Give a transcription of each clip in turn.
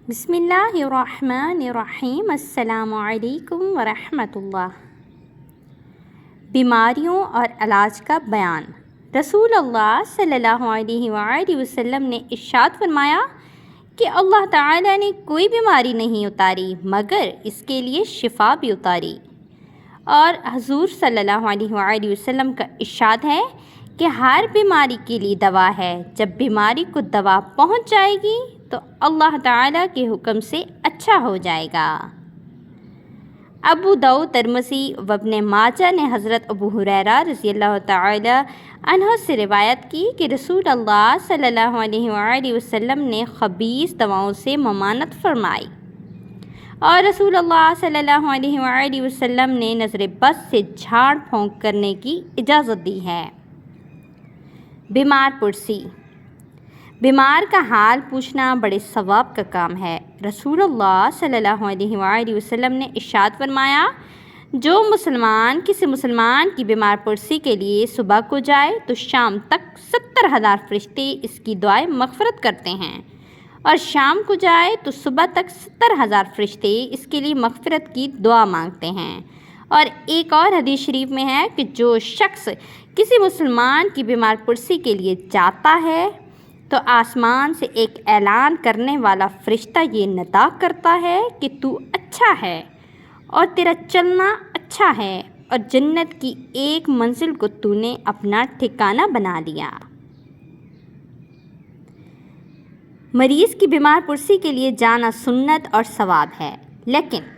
بسم اللہ الرحمن الرحیم۔ السلام علیکم ورحمۃ اللہ۔ بیماریوں اور علاج کا بیان۔ رسول اللہ صلی اللہ علیہ وآلہ وسلم نے ارشاد فرمایا کہ اللہ تعالیٰ نے کوئی بیماری نہیں اتاری مگر اس کے لیے شفا بھی اتاری، اور حضور صلی اللہ علیہ وآلہ وسلم کا ارشاد ہے کہ ہر بیماری کے لیے دوا ہے۔ جب بیماری کو دوا پہنچ جائے گی تو اللہ تعالیٰ کے حکم سے اچھا ہو جائے گا۔ ابو داؤد، ترمذی و ابن ماجہ نے حضرت ابو ہریرہ رضی اللہ تعالی عنہ سے روایت کی کہ رسول اللہ صلی اللہ علیہ وآلہ وسلم نے خبیث دواؤں سے ممانعت فرمائی، اور رسول اللہ صلی اللہ علیہ وآلہ وسلم نے نظر بد سے جھاڑ پھونک کرنے کی اجازت دی ہے۔ بیمار پرسی۔ بیمار کا حال پوچھنا بڑے ثواب کا کام ہے۔ رسول اللہ صلی اللہ علیہ وآلہ وسلم نے ارشاد فرمایا، جو مسلمان کسی مسلمان کی بیمار پرسی کے لیے صبح کو جائے تو شام تک 70,000 فرشتے اس کی دعائیں مغفرت کرتے ہیں، اور شام کو جائے تو صبح تک 70,000 فرشتے اس کے لیے مغفرت کی دعا مانگتے ہیں۔ اور ایک اور حدیث شریف میں ہے کہ جو شخص کسی مسلمان کی بیمار پرسی کے لیے جاتا ہے تو آسمان سے ایک اعلان کرنے والا فرشتہ یہ ندا کرتا ہے کہ تو اچھا ہے اور تیرا چلنا اچھا ہے، اور جنت کی ایک منزل کو تو نے اپنا ٹھکانہ بنا لیا۔ مریض کی بیمار پرسی کے لیے جانا سنت اور ثواب ہے، لیکن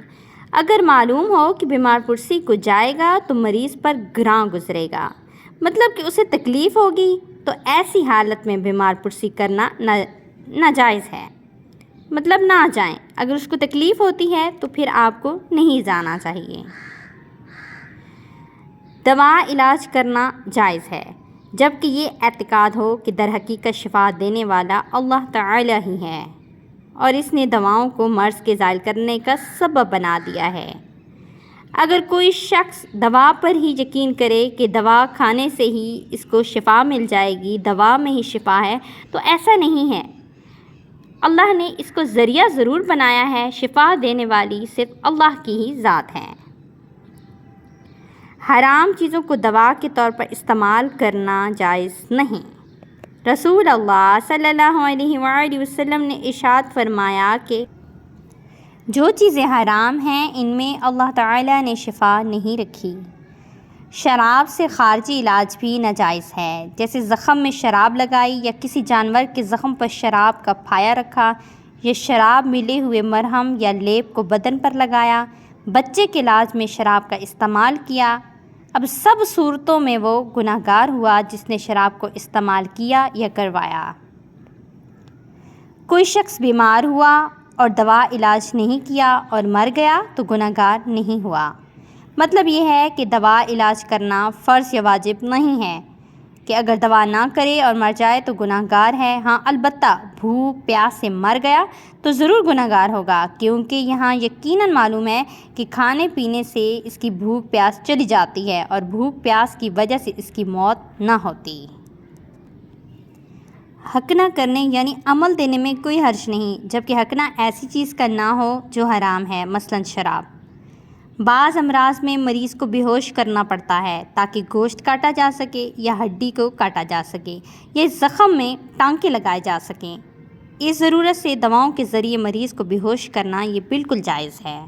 اگر معلوم ہو کہ بیمار پرسی کو جائے گا تو مریض پر گراں گزرے گا، مطلب کہ اسے تکلیف ہوگی، تو ایسی حالت میں بیمار پرسی کرنا ناجائز ہے، مطلب نہ جائیں۔ اگر اس کو تکلیف ہوتی ہے تو پھر آپ کو نہیں جانا چاہیے۔ دوا علاج کرنا جائز ہے، جبکہ یہ اعتقاد ہو کہ در حقیقت شفا دینے والا اللہ تعالی ہی ہے، اور اس نے دواؤں کو مرض کے زائل کرنے کا سبب بنا دیا ہے۔ اگر کوئی شخص دوا پر ہی یقین کرے کہ دوا کھانے سے ہی اس کو شفا مل جائے گی، دوا میں ہی شفا ہے، تو ایسا نہیں ہے۔ اللہ نے اس کو ذریعہ ضرور بنایا ہے، شفا دینے والی صرف اللہ کی ہی ذات ہے۔ حرام چیزوں کو دوا کے طور پر استعمال کرنا جائز نہیں۔ رسول اللہ صلی اللہ علیہ وآلہ وسلم نے ارشاد فرمایا کہ جو چیزیں حرام ہیں ان میں اللہ تعالیٰ نے شفا نہیں رکھی۔ شراب سے خارجی علاج بھی ناجائز ہے، جیسے زخم میں شراب لگائی، یا کسی جانور کے زخم پر شراب کا پھایا رکھا، یا شراب ملے ہوئے مرہم یا لیپ کو بدن پر لگایا، بچے کے علاج میں شراب کا استعمال کیا۔ اب سب صورتوں میں وہ گناہ گار ہوا جس نے شراب کو استعمال کیا یا کروایا۔ کوئی شخص بیمار ہوا اور دوا علاج نہیں کیا اور مر گیا تو گناہ گار نہیں ہوا۔ مطلب یہ ہے کہ دوا علاج کرنا فرض یا واجب نہیں ہے کہ اگر دوا نہ کرے اور مر جائے تو گناہ گار ہے۔ ہاں، البتہ بھوک پیاس سے مر گیا تو ضرور گناہ گار ہوگا، کیونکہ یہاں یقیناً معلوم ہے کہ کھانے پینے سے اس کی بھوک پیاس چلی جاتی ہے، اور بھوک پیاس کی وجہ سے اس کی موت نہ ہوتی۔ ہکنا کرنے یعنی عمل دینے میں کوئی حرج نہیں، جبکہ ہکنا ایسی چیز کا نہ ہو جو حرام ہے، مثلاً شراب۔ بعض امراض میں مریض کو بے ہوش کرنا پڑتا ہے تاکہ گوشت کاٹا جا سکے یا ہڈی کو کاٹا جا سکے، یا زخم میں ٹانکے لگائے جا سکیں۔ اس ضرورت سے دواؤں کے ذریعے مریض کو بے ہوش کرنا یہ بالکل جائز ہے۔